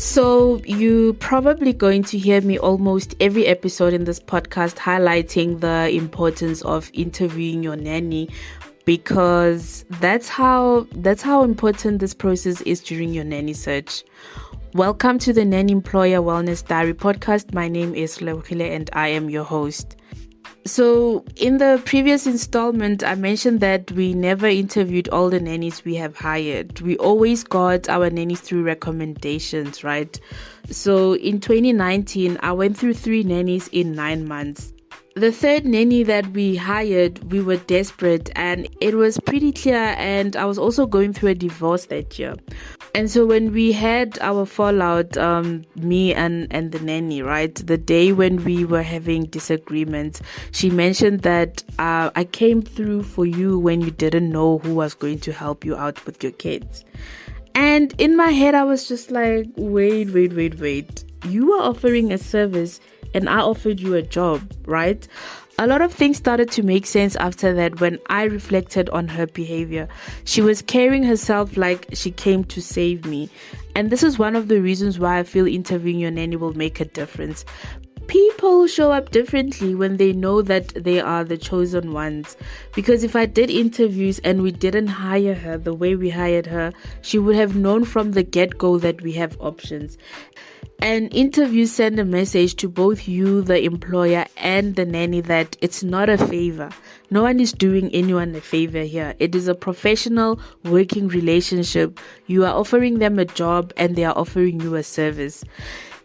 So, you're probably going to hear me almost every episode in this podcast highlighting the importance of interviewing your nanny because that's how important this process is during your nanny search. Welcome to the Nanny Employer Wellness Diary podcast. My name is Leuchile and I am your host. So in the previous installment, I mentioned that we never interviewed all the nannies we have hired. We always got our nannies through recommendations, right? So in 2019, I went through 3 nannies in 9 months. The third nanny that we hired, we were desperate and it was pretty clear, and I was also going through a divorce that year. And so when we had our fallout, me and the nanny, right, the day when we were having disagreements, she mentioned that I came through for you when you didn't know who was going to help you out with your kids. And in my head, I was just like, wait. You were offering a service and I offered you a job, right? A lot of things started to make sense after that when I reflected on her behavior. She was carrying herself like she came to save me. And this is one of the reasons why I feel interviewing your nanny will make a difference. People show up differently when they know that they are the chosen ones. Because if I did interviews and we didn't hire her the way we hired her, she would have known from the get-go that we have options. And interviews send a message to both you, the employer, and the nanny that it's not a favor. No one is doing anyone a favor here. It is a professional working relationship. You are offering them a job and they are offering you a service.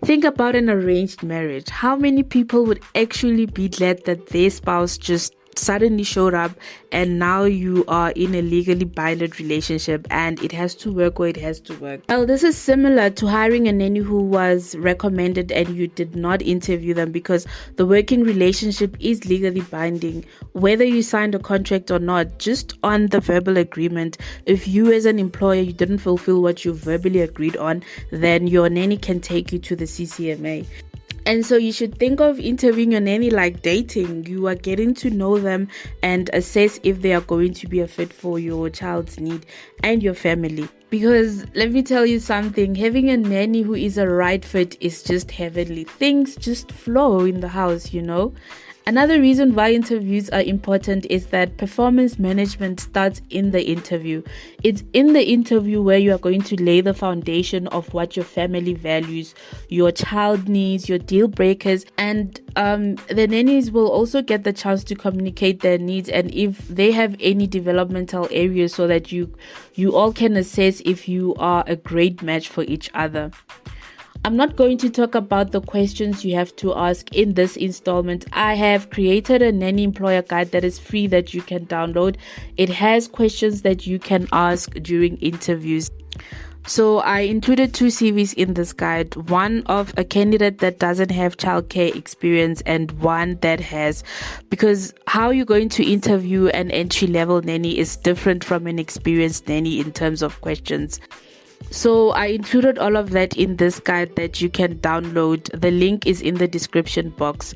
Think about an arranged marriage. How many people would actually be glad that their spouse just suddenly showed up and now you are in a legally binded relationship and it has to work or it has to work? Well, this is similar to hiring a nanny who was recommended and you did not interview them, because the working relationship is legally binding whether you signed a contract or not. Just on the verbal agreement, if you as an employer you didn't fulfill what you verbally agreed on, then your nanny can take you to the CCMA. And so you should think of interviewing your nanny like dating. You are getting to know them and assess if they are going to be a fit for your child's need and your family. Because let me tell you something, having a nanny who is a right fit is just heavenly. Things just flow in the house, you know. Another reason why interviews are important is that performance management starts in the interview. It's in the interview where you are going to lay the foundation of what your family values, your child needs, your deal breakers, and the nannies will also get the chance to communicate their needs and if they have any developmental areas, so that you all can assess if you are a great match for each other. I'm not going to talk about the questions you have to ask in this installment. I have created a nanny employer guide that is free that you can download. It has questions that you can ask during interviews. So I included 2 CVs in this guide, one of a candidate that doesn't have childcare experience and one that has, because how you're going to interview an entry-level nanny is different from an experienced nanny in terms of questions. So I included all of that in this guide that you can download. The link is in the description box.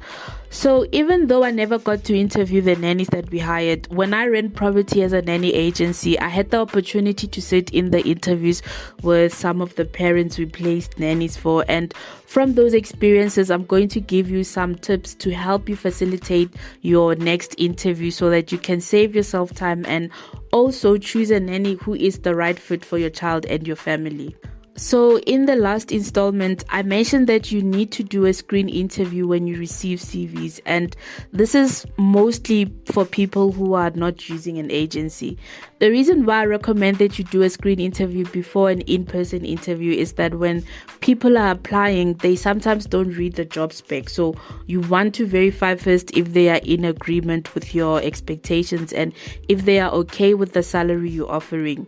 So even though I never got to interview the nannies that we hired, when I ran property as a nanny agency, I had the opportunity to sit in the interviews with some of the parents we placed nannies for. And from those experiences, I'm going to give you some tips to help you facilitate your next interview so that you can save yourself time and also choose a nanny who is the right fit for your child and your family. So in the last installment, I mentioned that you need to do a screen interview when you receive CVs, and this is mostly for people who are not using an agency. The reason why I recommend that you do a screen interview before an in-person interview is that when people are applying, they sometimes don't read the job spec. So you want to verify first if they are in agreement with your expectations and if they are okay with the salary you're offering.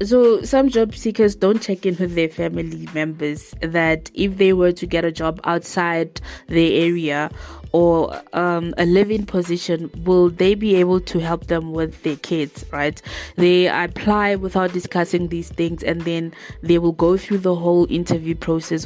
So some job seekers don't check in with their family members that if they were to get a job outside their area or a live-in position, will they be able to help them with their kids, right? They apply without discussing these things and then they will go through the whole interview process.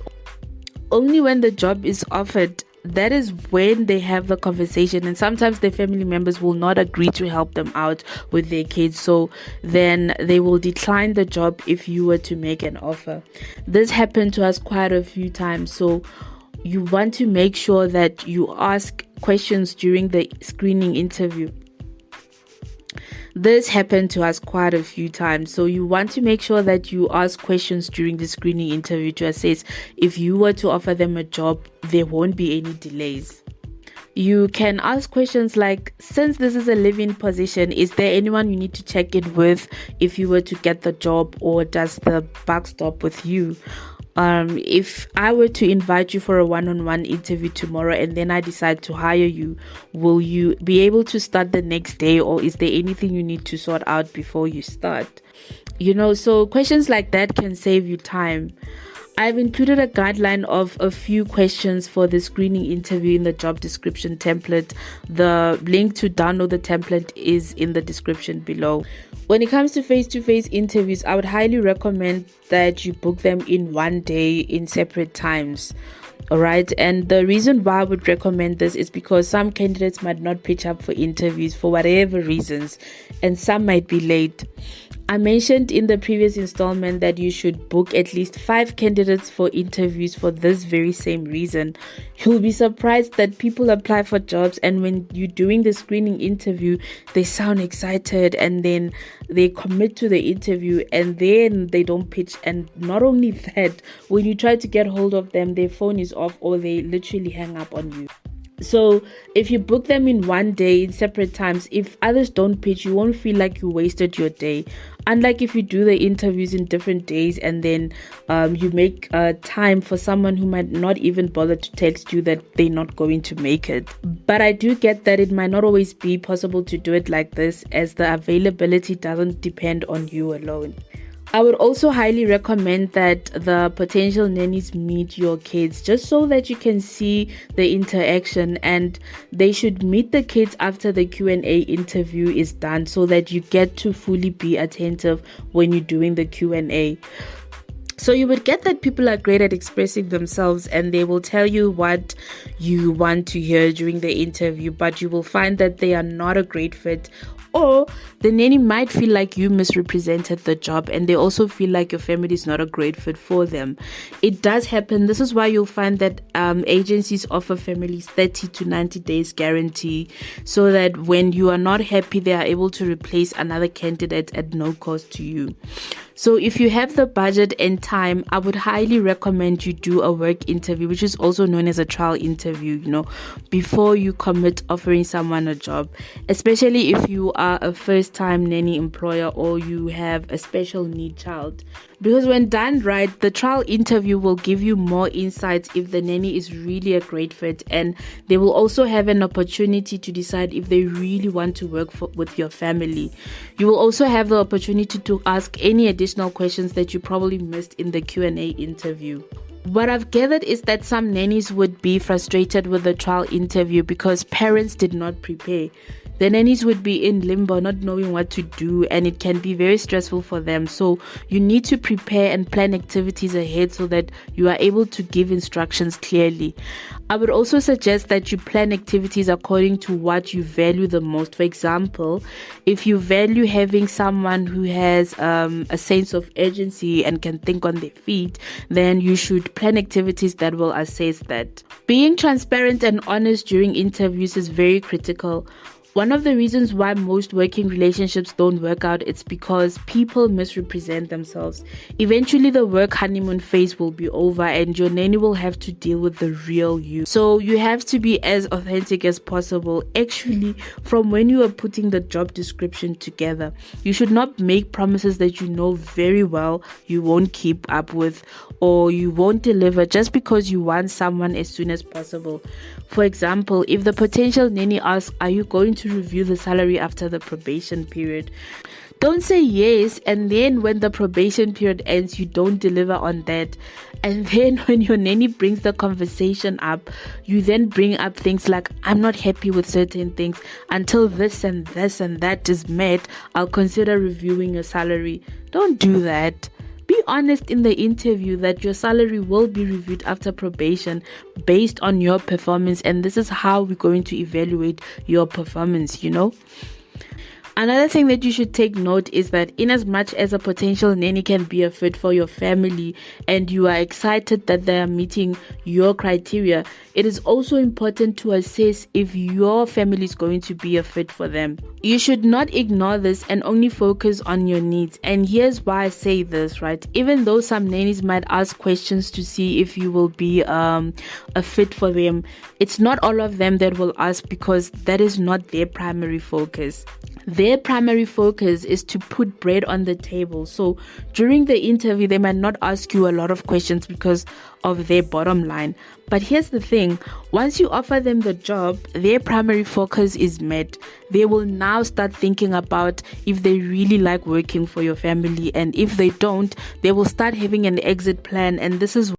Only when the job is offered, that is when they have the conversation, and sometimes their family members will not agree to help them out with their kids, so then they will decline the job if you were to make an offer. This happened to us quite a few times, so you want to make sure that you ask questions during the screening interview. This happened to us quite a few times. So you want to make sure that you ask questions during the screening interview to assess if you were to offer them a job, there won't be any delays. You can ask questions like, since this is a live-in position, is there anyone you need to check in with if you were to get the job, or does the buck stop with you? If I were to invite you for a one-on-one interview tomorrow and then I decide to hire you, will you be able to start the next day, or is there anything you need to sort out before you start? So questions like that can save you time. I've included a guideline of a few questions for the screening interview in the job description template. The link to download the template is in the description below. When it comes to face-to-face interviews, I would highly recommend that you book them in one day in separate times. All right. And the reason why I would recommend this is because some candidates might not pitch up for interviews for whatever reasons, and some might be late. I mentioned in the previous installment that you should book at least 5 candidates for interviews for this very same reason. You'll be surprised that people apply for jobs, and when you're doing the screening interview, they sound excited and then they commit to the interview and then they don't pitch. And not only that, when you try to get hold of them, their phone is off or they literally hang up on you. So if you book them in one day in separate times, if others don't pitch, you won't feel like you wasted your day. Unlike if you do the interviews in different days and then you make time for someone who might not even bother to text you that they're not going to make it. But I do get that it might not always be possible to do it like this, as the availability doesn't depend on you alone. I would also highly recommend that the potential nannies meet your kids, just so that you can see the interaction, and they should meet the kids after the Q&A interview is done, so that you get to fully be attentive when you're doing the Q&A. So you would get that people are great at expressing themselves and they will tell you what you want to hear during the interview, but you will find that they are not a great fit, or the nanny might feel like you misrepresented the job and they also feel like your family is not a great fit for them. It does happen. This is why you'll find that agencies offer families 30 to 90 days guarantee, so that when you are not happy, they are able to replace another candidate at no cost to you. So if you have the budget and time, I would highly recommend you do a work interview, which is also known as a trial interview, before you commit offering someone a job, especially if you are a first-time nanny employer or you have a special need child. Because when done right, the trial interview will give you more insights if the nanny is really a great fit, and they will also have an opportunity to decide if they really want to work with your family. You will also have the opportunity to ask any additional questions that you probably missed in the Q&A interview. What I've gathered is that some nannies would be frustrated with the trial interview because parents did not prepare. The nannies would be in limbo, not knowing what to do, and it can be very stressful for them. So you need to prepare and plan activities ahead so that you are able to give instructions clearly. I would also suggest that you plan activities according to what you value the most. For example, if you value having someone who has a sense of urgency and can think on their feet, then you should plan activities that will assess that. Being transparent and honest during interviews is very critical. One of the reasons why most working relationships don't work out is because people misrepresent themselves. Eventually, the work honeymoon phase will be over and your nanny will have to deal with the real you. So you have to be as authentic as possible. Actually, from when you are putting the job description together, you should not make promises that you know very well you won't keep up with or you won't deliver just because you want someone as soon as possible. For example, if the potential nanny asks, "Are you going to review the salary after the probation period?" Don't say yes, and then when the probation period ends, you don't deliver on that. And then when your nanny brings the conversation up, you then bring up things like, "I'm not happy with certain things. Until this and this and that is met, I'll consider reviewing your salary." Don't do that. Be honest in the interview that your salary will be reviewed after probation based on your performance, and this is how we're going to evaluate your performance, Another thing that you should take note is that in as much as a potential nanny can be a fit for your family and you are excited that they are meeting your criteria, it is also important to assess if your family is going to be a fit for them. You should not ignore this and only focus on your needs. And here's why I say this, right? Even though some nannies might ask questions to see if you will be a fit for them, it's not all of them that will ask, because that is not their primary focus. Their primary focus is to put bread on the table. So during the interview, they might not ask you a lot of questions because of their bottom line. But here's the thing, once you offer them the job, their primary focus is met. They will now start thinking about if they really like working for your family, and if they don't, they will start having an exit plan. And this is